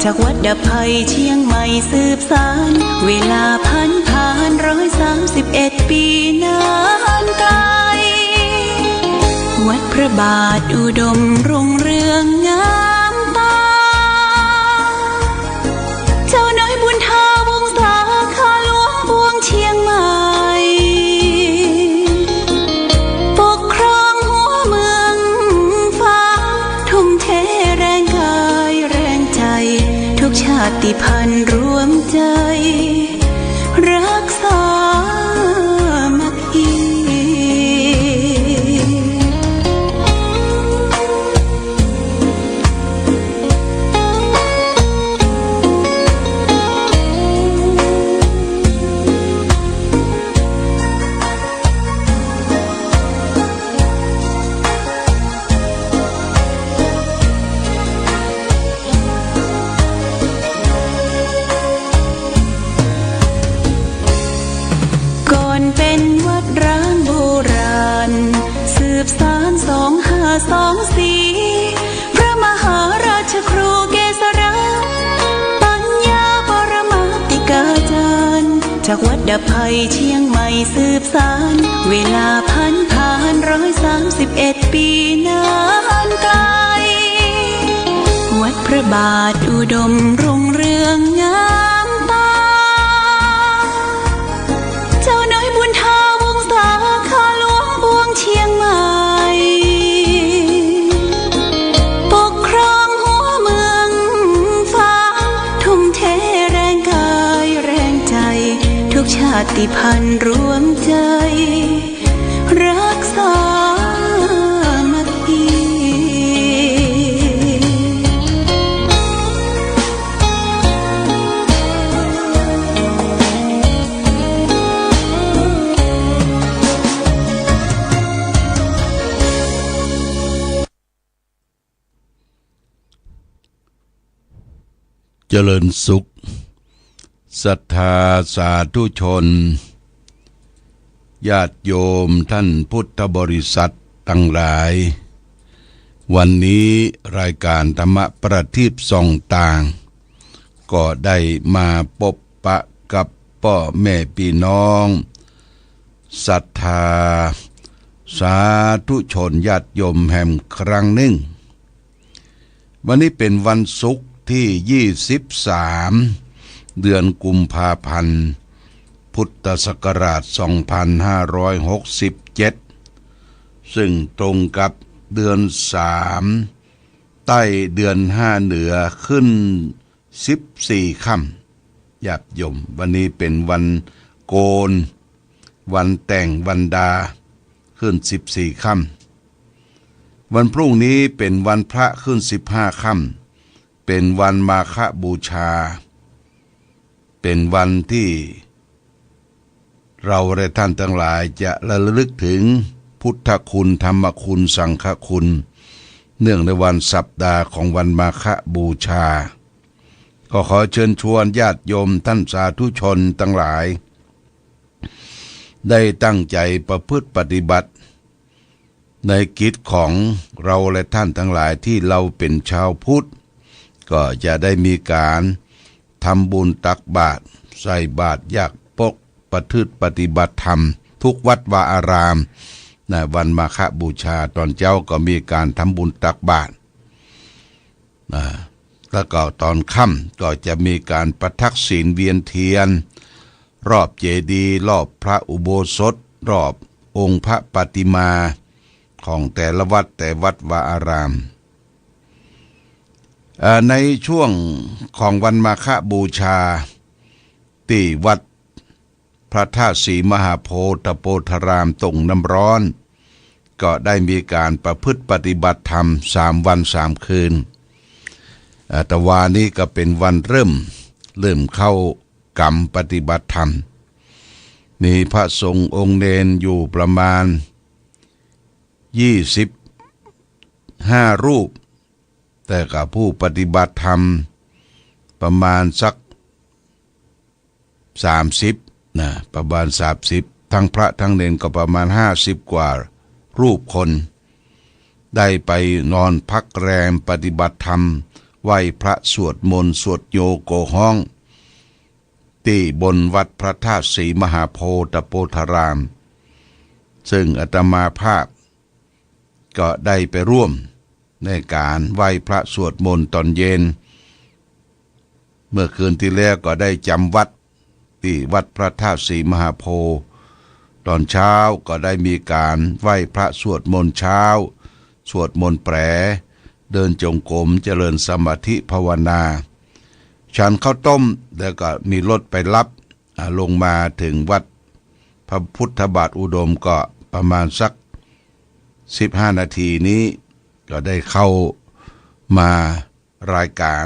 จากวัดดับภัยเชียงใหม่สืบสานเวลาผ่าน131 ปีนานไกลวัดพระบาทอุดมรุ่งเรืองงามตาเจ้าน้อยบุญทาวงศาข้าหลวงปวงเชียงใหม่ปกครองหัวเมืองฟ้าทุ่มเทแรงกายแรงใจทุกชาติพันธุ์รวมใจรักษามัคคีเป็นวัดร้างโบราณสืบสาน2524พระมหาราชครูเกษราปัญญาปรมาติกาจารย์จากวัดดับภัยเชียงใหม่สืบสานเวลาผ่าน131 ปีนานไกลวัดพระบาทอุดมรุ่งเรืองงามตาเจ้าน้อยบุญทาวงศาข้าหลวงปวงเชียงใหม่ปกครองหัวเมืองฟ้าทุ่มเทแรงกายแรงใจทุกชาติพันธุ์รวมใจรักษามัคคีเจริญสุขศรัทธาสาธุชนญาติโยมท่านพุทธบริษัททั้งหลายวันนี้รายการธรรมประทีปส่องต่างก็ได้มาพบปะกับพ่อแม่พี่น้องศรัทธาสาธุชนญาติโยมแห่งครั้งหนึ่งวันนี้เป็นวันศุกร์ที่23เดือนกุมภาพันธ์พุทธศักราช2567ซึ่งตรงกับเดือน3ใต้เดือน5เหนือขึ้น14ค่ำญาติโยมวันนี้เป็นวันโกนวันแต่งวันดาขึ้น14ค่ำวันพรุ่งนี้เป็นวันพระขึ้น15ค่ำเป็นวันมาฆบูชาเป็นวันที่เราและท่านทั้งหลายจะระลึกถึงพุทธคุณธรรมคุณสังฆคุณเนื่องในวันสัปดาห์ของวันมาฆบูชาก็ขอเชิญชวนญาติโยมท่านสาธุชนทั้งหลายได้ตั้งใจประพฤติปฏิบัติในกิจของเราและท่านทั้งหลายที่เราเป็นชาวพุทธก็จะได้มีการทำบุญตักบาตรใส่บาตรยากปกประพฤติปฏิบัติธรรมทุกวัดวาอารามในวันมาฆบูชาตอนเช้าก็มีการทำบุญตักบาตรแล้วก็ตอนค่ำก็จะมีการประทักศีลเวียนเทียนรอบเจดีย์รอบพระอุโบสถรอบองค์พระปฏิมาของแต่ละวัดแต่วัดวาอารามในช่วงของวันมาฆบูชาที่วัดพระธาตุศรีมหาโพธิโพธารามตรงน้ำร้อนก็ได้มีการประพฤติปฏิบัติธรรม3 วัน 3 คืนแต่วานี้ก็เป็นวันเริ่มเข้ากรรมปฏิบัติธรรมมีพระสงฆ์องค์เนรอยู่ประมาณ25 รูปแต่กับผู้ปฏิบัติธรรมประมาณสัก30ประมาณ30ทั้งพระทั้งเนรก็ประมาณ50 กว่ารูปคนได้ไปนอนพักแรมปฏิบัติธรรม ไหว้พระสวดมนต์สวดโยโกห้องที่บนวัดพระธาตุศรีมหาโพธิโพธารามซึ่งอาตมาภาพก็ได้ไปร่วมในการไหว้พระสวดมนต์ตอนเย็นเมื่อคืนที่แล้วก็ได้จำวัดที่วัดพระธาตุศรีมหาโพธิ์ตอนเช้าก็ได้มีการไหว้พระสวดมนต์เช้าสวดมนต์แปรเดินจงกรมเจริญสมาธิภาวนาฉันข้าวต้มแล้วก็มีรถไปรับลงมาถึงวัดพระพุทธบาทอุดมก็ประมาณสัก15 นาทีนี้ก็ได้เข้ามารายการ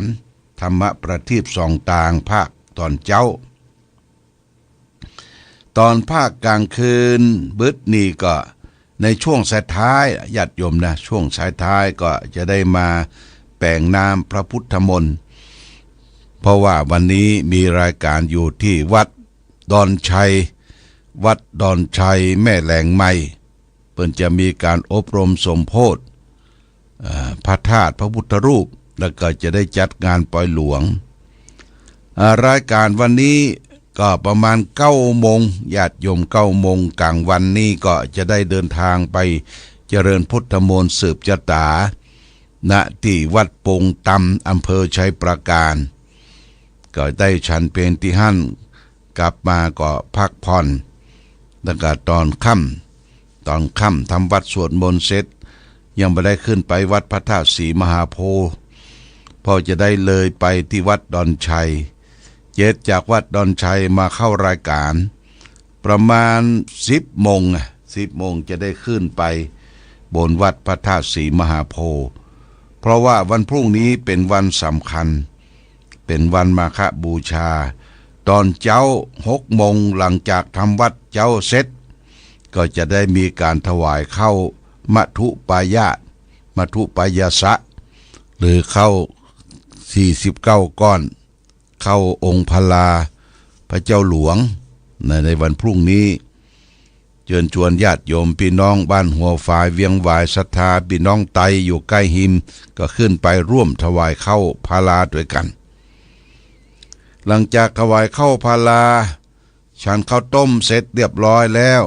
ธรรมประทีปส่องต่างภาคตอนเจ้าตอนภาคกลางคืนบึดนี่ก็ในช่วงสายท้ายญาติโยมนะช่วงสายท้ายก็จะได้มาแปลงน้ำพระพุทธมนต์เพราะว่าวันนี้มีรายการอยู่ที่วัดดอนชัยวัดดอนชัยแม่แหลงใหม่เพิ่นจะมีการอบรมสมโภชพระธาตุพระพุทธรูปแล้วก็จะได้จัดงานปล่อยหลวงรายการวันนี้ก็ประมาณ9 โมงญาติโยม9 โมงกลางวันนี้ก็จะได้เดินทางไปเจริญพุทธมนต์สืบชะตาณที่วัดปงตำอำเภอชัยประการก็ได้ฉันเพลที่หั่นกลับมาก็พักผ่อนแล้วก็ตอนค่ำทำวัดสวดมนต์เสร็จยังไม่ได้ขึ้นไปวัดพระธาตุศรีมหาโพธิ์พอจะได้เลยไปที่วัดดอนชัยเจ็ดจากวัดดอนชัยมาเข้ารายการประมาณ10 โมงจะได้ขึ้นไปบนวัดพระธาตุศรีมหาโพธิ์เพราะว่าวันพรุ่งนี้เป็นวันสำคัญเป็นวันมาฆบูชาตอนเจ้า6 โมงหลังจากทำวัดเจ้าเสร็จก็จะได้มีการถวายเข้ามัทุปายาตมัทุปายาสะหรือเข้า49 ก้อนเข้าองค์พลาพระเจ้าหลวงในวันพรุ่งนี้เชิญชวนญาติโยมพี่น้องบ้านหัวฝายเวียงหวายศรัทธาพี่น้องไตอยู่ใกล้หิมก็ขึ้นไปร่วมถวายเข้าพลาด้วยกันหลังจากถวายเข้าพลาฉันข้าวต้มเสร็จเรียบร้อยแล้ว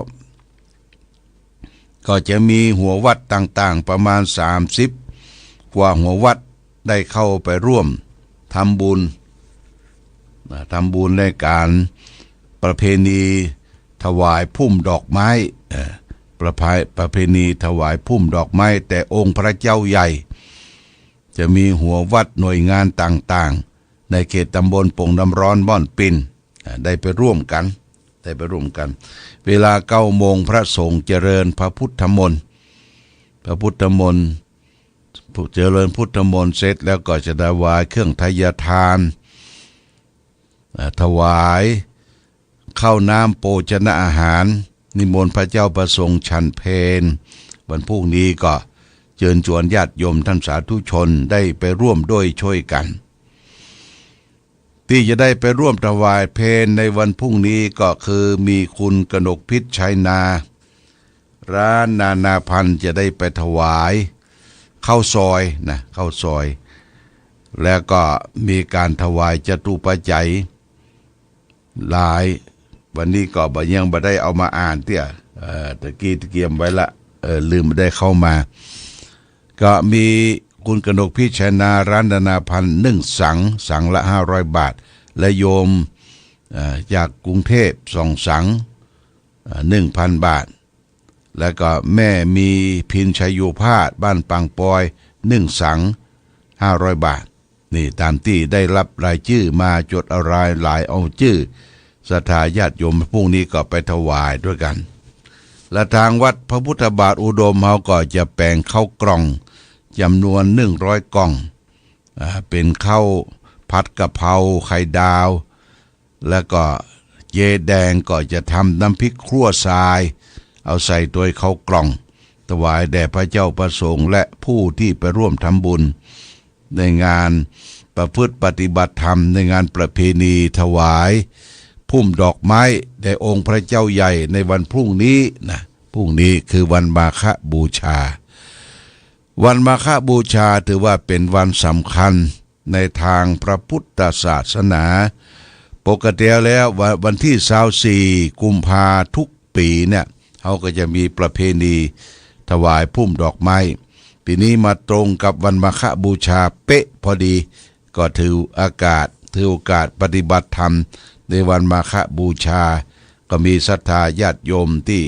ก็จะมีหัววัดต่างๆประมาณ30 กว่าหัววัดได้เข้าไปร่วมทำบุญในการประเพณีถวายพุ่มดอกไม้ประเพณีถวายพุ่มดอกไม้แต่องค์พระเจ้าใหญ่จะมีหัววัดหน่วยงานต่างๆในเขตตำบลปงน้ำร้อนม่อนปินได้ไปร่วมกันเวลา9 โมงพระสงฆ์เจริญพระพุทธมนต์เจริญพุทธมนต์เสร็จแล้วก็จะถวายเครื่องทายทานถวายข้าวน้ำโภชนะอาหารนิมนต์พระเจ้าประสงค์ฉันเพลวันพรุ่งนี้ก็เชิญชวนญาติโยมท่านสาธุชนได้ไปร่วมด้วยช่วยกันที่จะได้ไปร่วมถวายเพลในวันพรุ่งนี้ก็คือมีคุณกนกพิษชัยนาร้านนานาพันธ์จะได้ไปถวายข้าวซอยแล้วก็มีการถวายจตุปัจจัยหลายวันนี้ก็ยังไม่ได้เอามาอ่านตะกี้เกียมไว้ละลืมไม่ได้เข้ามาก็มีคุณกนกพิชนาร้านนานาพันธ์1 สังละ500 บาทและโยมจากกรุงเทพ2 สัง1,000 บาทแล้วก็แม่มีพินชัยโยภาสบ้านปังปอย1 สัง500 บาทนี่ตามที่ได้รับรายชื่อมาจดเอารายหลายเอาชื่อศรัทธาญาติโยมพรุ่งนี้ก็ไปถวายด้วยกันและทางวัดพระพุทธบาทอุดมเฮาก็จะแปลงข้าวกล่องจำนวน100 กล่องเป็นข้าวผัดกะเพราไข่ดาวแล้วก็เจแดงก็จะทำน้ำพริกครั่วทรายเอาใส่ตัวข้าวกล่องถวายแด่พระเจ้าประสงค์และผู้ที่ไปร่วมทำบุญในงานประพฤติปฏิบัติธรรมในงานประเพณีถวายพุ่มดอกไม้แด่องค์พระเจ้าใหญ่ในวันพรุ่งนี้พรุ่งนี้คือวันมาฆบูชาวันมาฆบูชาถือว่าเป็นวันสำคัญ ในทางพระพุทธศาสนาปกติแล้ววันที่24กุมภาทุกปีเนี่ยเขาก็จะมีประเพณีถวายพุ่มดอกไม้ปีนี้มาตรงกับวันมาฆบูชาเป๊ะพอดีก็ถือโอกาสปฏิบัติธรรมในวันมาฆบูชาก็มีศรัทธาญาติโยมที่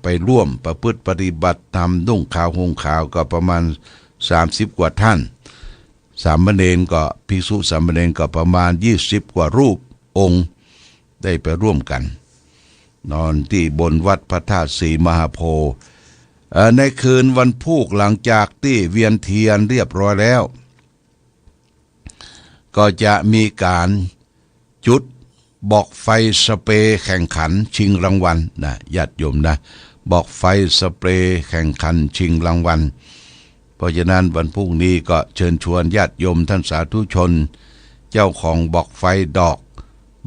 ไปร่วมประพฤติปฏิบัติธรรมนุ่งขาวห่มขาวก็ประมาณ30กว่าท่านสามเณรก็ภิกษุสามเณรก็ประมาณ20กว่ารูปองค์ได้ไปร่วมกันนอนที่บนวัดพระธาตุศรีมหาโพธิ์ในคืนวันพุธหลังจากที่เวียนเทียนเรียบร้อยแล้วก็จะมีการจุดบอกไฟสเปรย์แข่งขันชิงรางวัลนะญาติโยมนะบอกไฟสเปรย์แข่งขันชิงรางวัลเพราะฉะนั้นวันพรุ่งนี้ก็เชิญชวนญาติโยมท่านสาธุชนเจ้าของบอกไฟดอก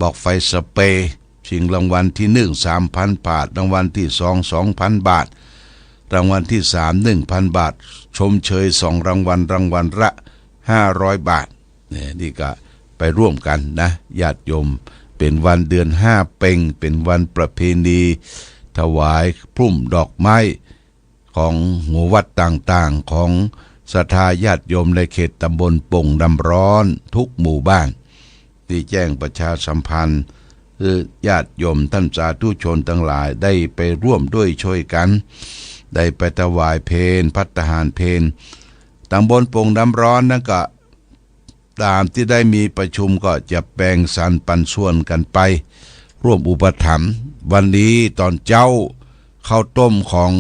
บอกไฟสเปรย์ชิงรางวัลที่1 3,000 บาทรางวัลที่2 2,000 บาทรางวัลที่3 1,000 บาทชมเชย2รางวัลละ500 บาทนี่ก็ไปร่วมกันนะญาติโยมเป็นวันเดือน5เพ็ญเป็นวันประเพณีถวายพุ่มดอกไม้ของหมู่วัดต่างๆของศรัทธาญาติโยมในเขตตำบลโป่งน้ำร้อนทุกหมู่บ้านที่แจ้งประชาสัมพันธ์คือญาติโยมท่านสาธุชนทั้งหลายได้ไปร่วมด้วยช่วยกันได้ไปถวายเพลภัตตาหารเพลตำบลโป่งน้ำร้อนนั่นก็ตามที่ได้มีประชุมก็จะแบ่งสรรปันส่วนกันไปร่วมอุปถัมภ์วันนี้ตอนเจ้าข้าวต้มของ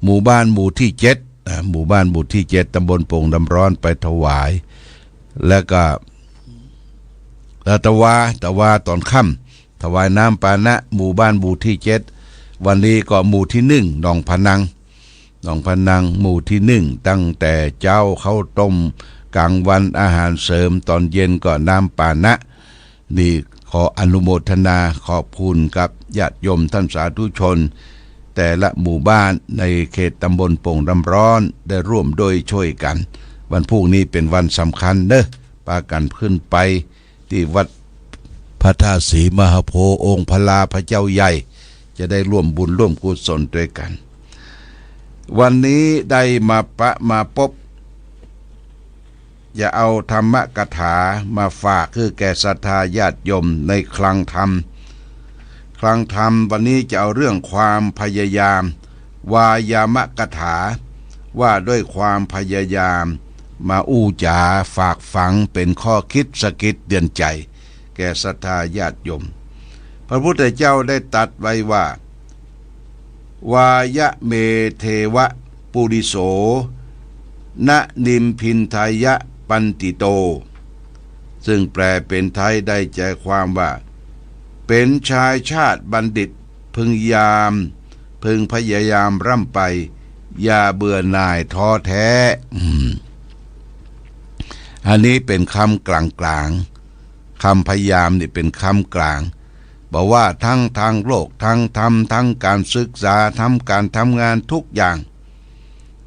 หมู่บ้านหมู่ที่7หมู่บ้านหมู่ที่7ตำบลโป่งน้ำร้อนไปถวายแล้วก็ตะวาตอนค่ำถวายน้ำปานะหมู่บ้านหมู่ที่7วันนี้ก็หมู่ที่1หนองพนังหมู่ที่1ตั้งแต่เจ้าข้าวต้มกลางวันอาหารเสริมตอนเย็นก็น้ำปานะนี่ขออนุโมทนาขอบคุณกับญาติโยมท่านสาธุชนแต่ละหมู่บ้านในเขตตำบลโป่งน้ำร้อนได้ร่วมด้วยช่วยกันวันพรุ่งนี้เป็นวันสำคัญเด้อปากันขึ้นไปที่วัดพระธาตุศรีมหาโพธิ์องค์พระพระเจ้าใหญ่จะได้ร่วมบุญร่วมกุศลด้วยกันวันนี้ได้มาพบอย่าเอาธรรมกถามาฝากคือแก่ศรัทธาญาติโยมในคลังธรรมวันนี้จะเอาเรื่องความพยายามวายามกถาว่าด้วยความพยายามมาอู้จาฝากฝังเป็นข้อคิดสะกิดเตือนใจแก่ศรัทธาญาติโยมพระพุทธเจ้าได้ตรัสไว้ว่าวายะเมเทวะปุริโสนะนิมพินทายะปันติโตซึ่งแปลเป็นไทยได้ใจความว่าเป็นชายชาติบัณฑิตพึงพยายามร่ำไปอย่าเบื่อหน่ายท้อแท้อันนี้เป็นคำกลางคำพยายามนี่เป็นคำกลางบอกว่าทั้งทางโลกทั้งธรรมทั้งการศึกษาทั้งการทำงานทุกอย่าง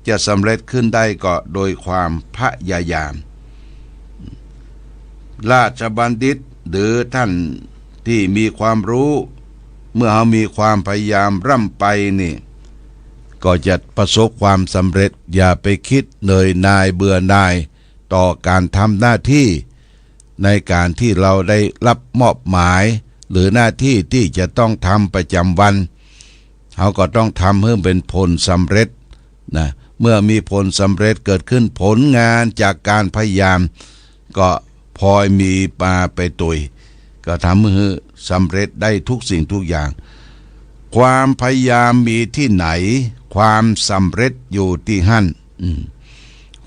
จะสำเร็จขึ้นได้ก็โดยความพยายามราชบัณฑิตหรือท่านที่มีความรู้เมื่อเขามีความพยายามร่ำไปนี่ก็จะประสบความสำเร็จอย่าไปคิดเหนื่อยหน่ายเบื่อหน่ายต่อการทำหน้าที่ในการที่เราได้รับมอบหมายหรือหน้าที่ที่จะต้องทำประจำวันเขาก็ต้องทำให้เป็นผลสำเร็จนะเมื่อมีผลสำเร็จเกิดขึ้นผลงานจากการพยายามก็พลอยมีมาไปตุยก็ทำให้สำเร็จได้ทุกสิ่งทุกอย่างความพยายามมีที่ไหนความสำเร็จอยู่ที่หั่น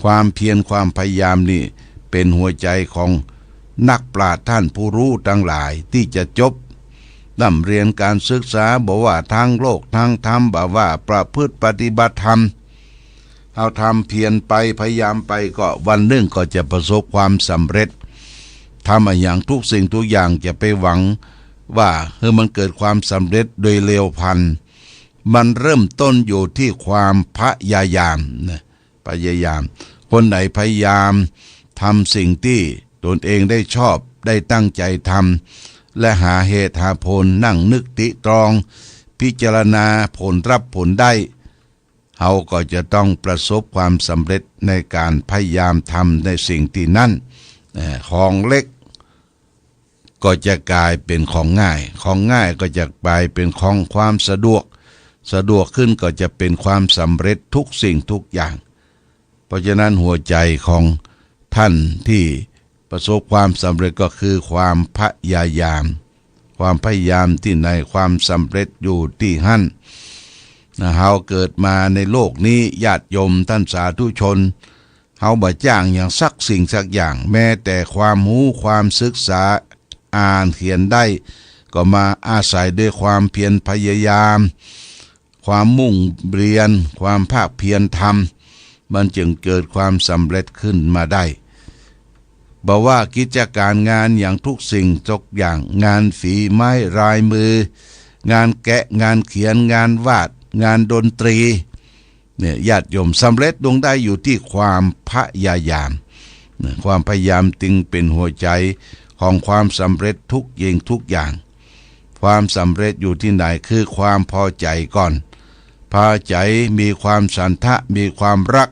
ความเพียรความพยายามนี่เป็นหัวใจของนักปราชญ์ท่านผู้รู้ทั้งหลายที่จะจบนำเรียนการศึกษาบอกว่าทางโลกทางธรรมบอกว่าประพฤติปฏิบัติธรรมเอาทำเพียรไปพยายามไปก็วันหนึ่งก็จะประสบความสำเร็จทำอย่างทุกสิ่งทุกอย่างจะไปหวังว่ามันเกิดความสำเร็จโดยเร็วพลันมันเริ่มต้นอยู่ที่ความพยายามนะพยายามคนไหนพยายามท ทำสิ่งที่ตนเองได้ชอบได้ตั้งใจทำและหาเหตุหาผลนั่งนึกติตรองพิจารณาผลรับผลได้เขาก็จะต้องประสบความสำเร็จในการพยายามทำในสิ่งที่นั่นของเล็กก็จะกลายเป็นของง่ายของง่ายก็จะกลายเป็นของความสะดวกขึ้นก็จะเป็นความสำเร็จทุกสิ่งทุกอย่างเพราะฉะนั้นหัวใจของท่านที่ประสบความสำเร็จก็คือความพยายามที่ในความสำเร็จอยู่ที่หั่นเฮาเกิดมาในโลกนี้ญาติโยมท่านสาธุชนเฮาบ่จ้างอย่างสักสิ่งสักอย่างแม้แต่ความรู้ความศึกษาอ่านเขียนได้ก็มาอาศัยด้วยความเพียรพยายามความมุ่งเรียนความภาคเพียรทำมันจึงเกิดความสำเร็จขึ้นมาได้บอกว่ากิจการงานอย่างทุกสิ่งทุกอย่างงานฝีไม้ลายมืองานแกะงานเขียนงานวาดงานดนตรีเนี่ยญาติโยมสำเร็จลงได้อยู่ที่ความพยายามความพยายามจึงเป็นหัวใจของความสำเร็จทุกอย่างความสำเร็จอยู่ที่ไหนคือความพอใจก่อนพอใจมีความสันทะมีความรัก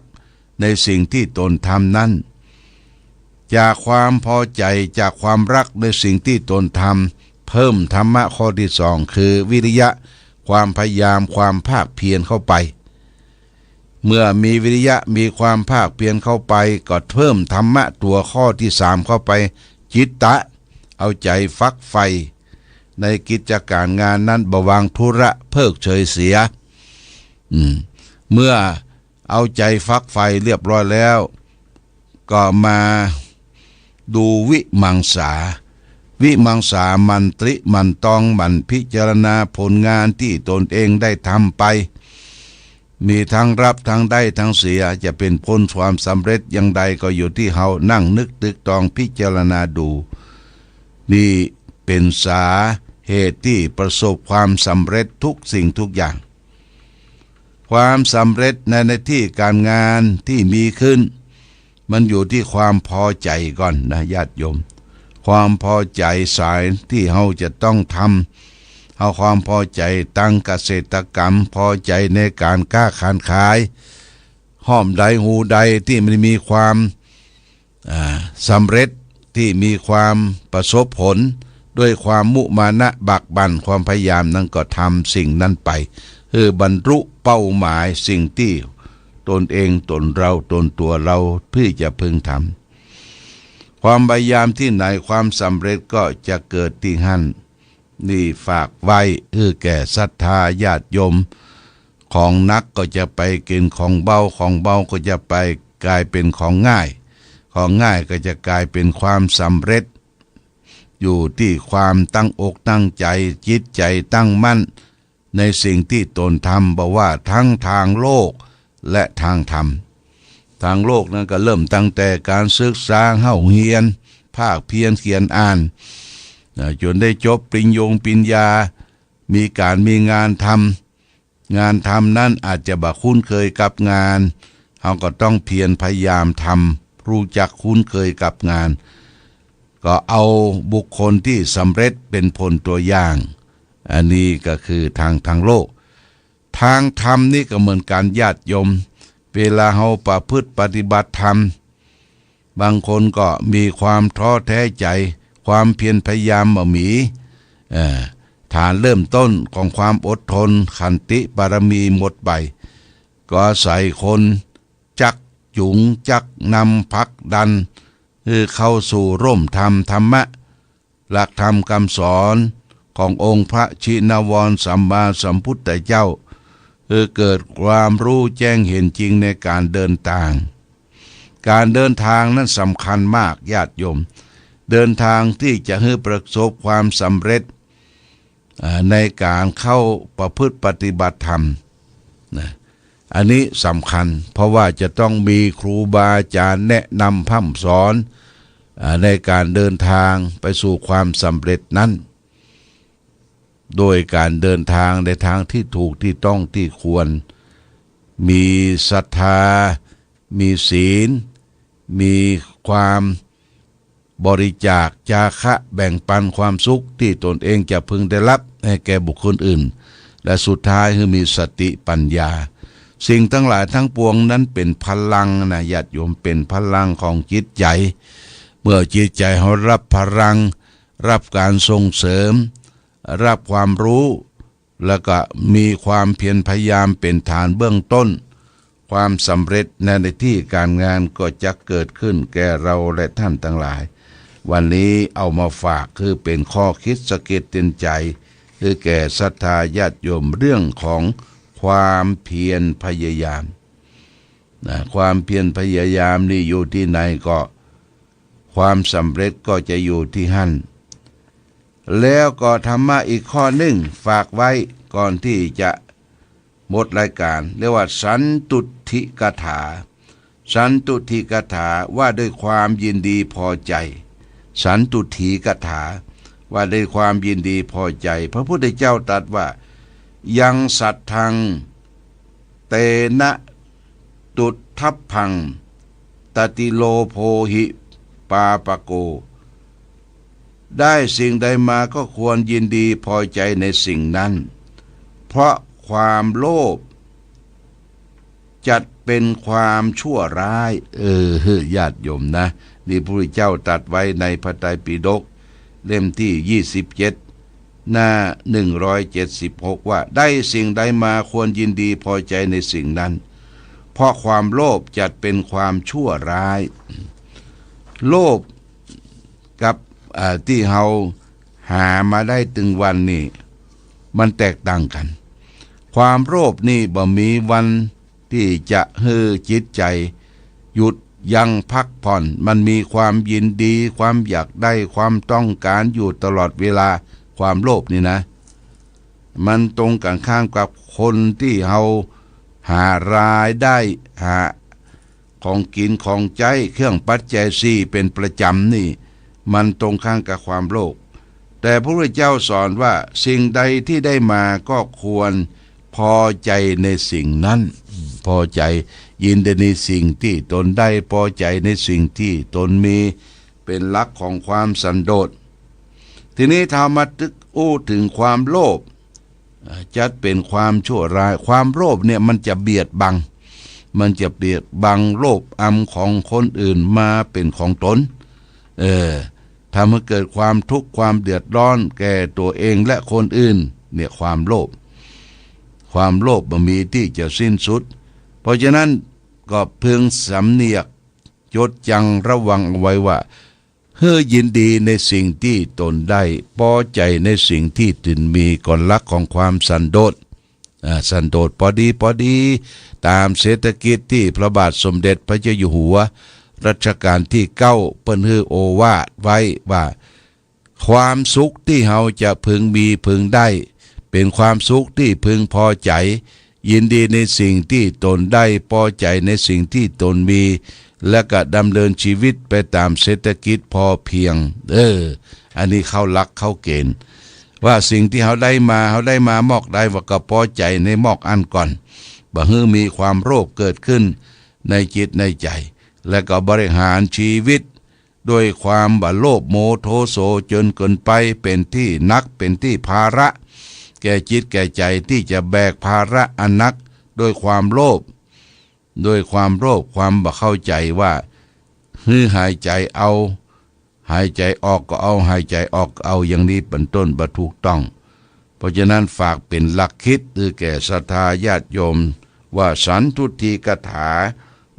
ในสิ่งที่ตนทำนั้นจากความพอใจจากความรักในสิ่งที่ตนทำเพิ่มธรรมะข้อที่สองคือวิริยะความพยายามความภาคเพียรเข้าไปเมื่อมีวิริยะมีความภาคเพียรเข้าไปก็เพิ่มธรรมะตัวข้อที่สามเข้าไปจิตตะเอาใจฟักไฟในกิจการงานนั้นบวางธุระเพิกเฉยเสียเมื่อเอาใจฟักไฟเรียบร้อยแล้วก็มาดูวิมังสามันตริมันตองมันพิจารณาผลงานที่ตนเองได้ทำไปมีทั้งรับทั้งได้ทั้งเสียจะเป็นผลความสำเร็จอย่างใดก็อยู่ที่เฮานั่งนึกตึกตองพิจารณาดูนี่เป็นสาเหตุที่ประสบความสำเร็จทุกสิ่งทุกอย่างความสำเร็จในหน้าที่การงานที่มีขึ้นมันอยู่ที่ความพอใจก่อนนะญาติโยมความพอใจสายที่เฮาจะต้องทำเอาความพอใจตั้งเกษตรกรรมพอใจในการค้าขายห้อมใดหูใดที่มันมีความสำเร็จที่มีความประสบผลด้วยความมุมานะบักบั่นความพยายามนั้นก็ทำสิ่งนั้นไปบรรลุเป้าหมายสิ่งที่ตนเองตนเราตนตัวเราเพื่อจะพึงทำความพยายามที่ไหนความสำเร็จก็จะเกิดที่หั่นนี่ฝากไว้แก่ศรัทธาญาติโยมของนักก็จะไปกินของเบาก็จะไปกลายเป็นของง่ายก็จะกลายเป็นความสำเร็จอยู่ที่ความตั้งอกตั้งใจจิตใจตั้งมั่นในสิ่งที่ตนทำบอกว่าทั้งทางโลกและทางธรรมทางโลกนั้นก็เริ่มตั้งแต่การศึกษาเฮ้าเรียนภาคเพียรเขียนอ่านจนได้จบปริญญามีการมีงานทำนั้นอาจจะบ่คุ้นเคยกับงานเราก็ต้องเพียรพยายามทำรู้จักคุ้นเคยกับงานก็เอาบุคคลที่สำเร็จเป็นผลตัวอย่างอันนี้ก็คือทางโลกทางธรรมนี่ก็เหมือนการญาติโยมเวลาเราประพฤติปฏิบัติธรรมบางคนก็มีความท้อแท้ใจความเพียรพยายามบ่มีฐานเริ่มต้นของความอดทนขันติบารมีหมดไปก็ใส่คนจักจุงจักนำพักดันเข้าสู่ร่มธรรมะหลักธรรมคำสอนขององค์พระชินวรสัมมาสัมพุทธเจ้าเกิดความรู้แจ้งเห็นจริงในการเดินทางนั้นสำคัญมากญาติโยมเดินทางที่จะให้ประสบความสำเร็จในการเข้าประพฤติปฏิบัติธรรมอันนี้สำคัญเพราะว่าจะต้องมีครูบาอาจารย์แนะนำพร่ำสอนในการเดินทางไปสู่ความสำเร็จนั้นโดยการเดินทางในทางที่ถูกที่ต้องที่ควรมีศรัทธามีศีล มีความบริจาคจาคะแบ่งปันความสุขที่ตนเองจะพึงได้รับให้แก่บุคคลอื่นและสุดท้ายคือมีสติปัญญาสิ่งทั้งหลายทั้งปวงนั้นเป็นพลังนะญาติโยมเป็นพลังของจิตใจเมื่อจิตใจเขารับพลังรับการส่งเสริมรับความรู้แล้วก็มีความเพียรพยายามเป็นฐานเบื้องต้นความสำเร็จในที่การงานก็จะเกิดขึ้นแก่เราและท่านทั้งหลายวันนี้เอามาฝากคือเป็นข้อคิดสะเก็ดเตือนใจคือแก่ศรัทธาญาติโยมเรื่องของความเพียรพยายามความเพียรพยายามนี่อยู่ที่ไหนก็ความสำเร็จก็จะอยู่ที่หั่นแล้วก็ธรรมะอีกข้อหนึ่งฝากไว้ก่อนที่จะหมดรายการเรียกว่าสันตุทิกถาสันตุทิกถาว่าด้วยความยินดีพอใจสันตุถีกถาว่าด้วยความยินดีพอใจพระพุทธเจ้าตรัสว่ายังสัตทังเตนะตุทัพพังตติโลโภหิปาปโกได้สิ่งใดมาก็ควรยินดีพอใจในสิ่งนั้นเพราะความโลภจัดเป็นความชั่วร้ายญาติโยมนะนี่พระพุทธเจ้าตรัสไว้ในพระไตรปิฎกเล่มที่27หน้า176ว่าได้สิ่งใดมาควรยินดีพอใจในสิ่งนั้นเพราะความโลภจัดเป็นความชั่วร้ายโลภกับที่เฮาหามาได้ถึงวันนี้มันแตกต่างกันความโลภนี่บ่มีวันที่จะให้จิตใจหยุดยั้งพักผ่อนมันมีความยินดีความอยากได้ความต้องการอยู่ตลอดเวลาความโลภนี่นะมันตรงกันข้ามกับคนที่เฮาหารายได้หาของกินของใจเครื่องปัจจัยสี่เป็นประจำนี่มันตรงข้ามกับความโลภแต่พระพุทธเจ้าสอนว่าสิ่งใดที่ได้มาก็ควรพอใจในสิ่งนั้นพอใจยินดีในสิ่งที่ตนได้พอใจในสิ่งที่ตนมีเป็นหลักของความสันโดษทีนี้ถ้ามาตึกถึงความโลภจัดเป็นความชั่วร้ายความโลภเนี่ยมันจะเบียดบังโลภอำของคนอื่นมาเป็นของตนทำให้เกิดความทุกข์ความเดือดร้อนแก่ตัวเองและคนอื่นเนี่ยความโลภมันมีที่จะสิ้นสุดเพราะฉะนั้นก็พึงสำเนียกจดจังระวังเอาไว้ว่าเฮ้ยินดีในสิ่งที่ตนได้พอใจในสิ่งที่ตนมีก่อนลักของความสันโดษพอดีตามเศรษฐกิจที่พระบาทสมเด็จพระเจ้าอยู่หัวรัชกาลที่9เปิ้นฮือโอวาทไว้ว่าความสุขที่เฮาจะพึงมีพึงได้เป็นความสุขที่พึงพอใจยินดีในสิ่งที่ตนได้พอใจในสิ่งที่ตนมีและก็ดำเนินชีวิตไปตามเศรษฐกิจพอเพียงอันนี้เข้าหลักเข้าเกณฑ์ว่าสิ่งที่เขาได้มามอกได้ว่าก็พอใจในมอกอันก่อนบ่ฮือมีความโลภเกิดขึ้นในจิตในใจและก็บริหารชีวิตด้วยความบ่โลภโมโทโสจนเกินไปเป็นที่นักเป็นที่ภาระแก่จิตแก่ใจที่จะแบกภาระอันนักด้วยความโลภความบ่เข้าใจว่าหายใจเอาหายใจออกก็เอาหายใจออกก็เอาอย่างนี้เป็นต้นบ่ถูกต้องเพราะฉะนั้นฝากเป็นหลักคิดคือแก่ศรัทธาญาติโยมว่าสันตุทิกถา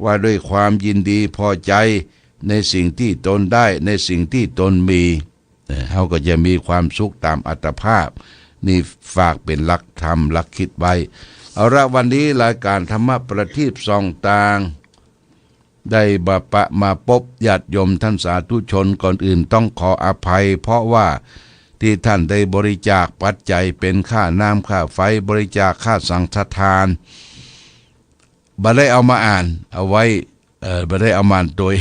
ว่าด้วยความยินดีพอใจในสิ่งที่ตนได้ในสิ่งที่ตนมีเขาก็จะมีความสุขตามอัตภาพนี่ฝากเป็นหลักธรรมหลักคิดไว้เอาละวันนี้รายการธรรมะประทีปส่องต่างได้มาพบญาติโยมท่านสาธุชนก่อนอื่นต้องขออภัยเพราะว่าที่ท่านได้บริจาคปัจจัยเป็นค่าน้ำค่าไฟบริจาคค่าสังฆทานบ่ได้เอามาอ่านเอาไว้บ่ได้เอามาโดย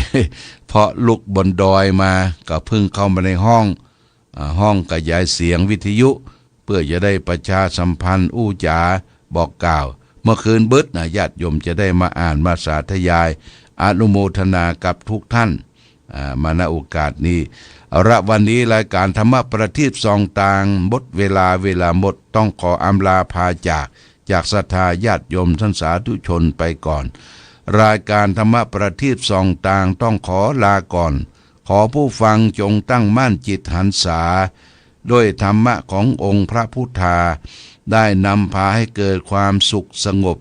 เพราะลุกบนดอยมาก็เพิ่งเข้ามาในห้องกระจายเสียงวิทยุเพื่อจะได้ประชาสัมพันธ์จาบอกกล่าวเมื่อคืนบึดญาติโยมจะได้มาอ่านมาสาธยาย อนุโมทนากับทุกท่านมาณโอกาสนี้เอาละวันนี้รายการธรรมะประทีปส่องต่างหมดเวลาหมดต้องขออำลาพาจากศรัทธาญาติโยมท่านสาธุชนไปก่อน รายการธรรมะประทีปส่องต่างต้องขอลาก่อน ขอผู้ฟังจงตั้งมั่นจิตหันษาด้วยธรรมะขององค์พระพุทธาได้นำพาให้เกิดความสุขสงบ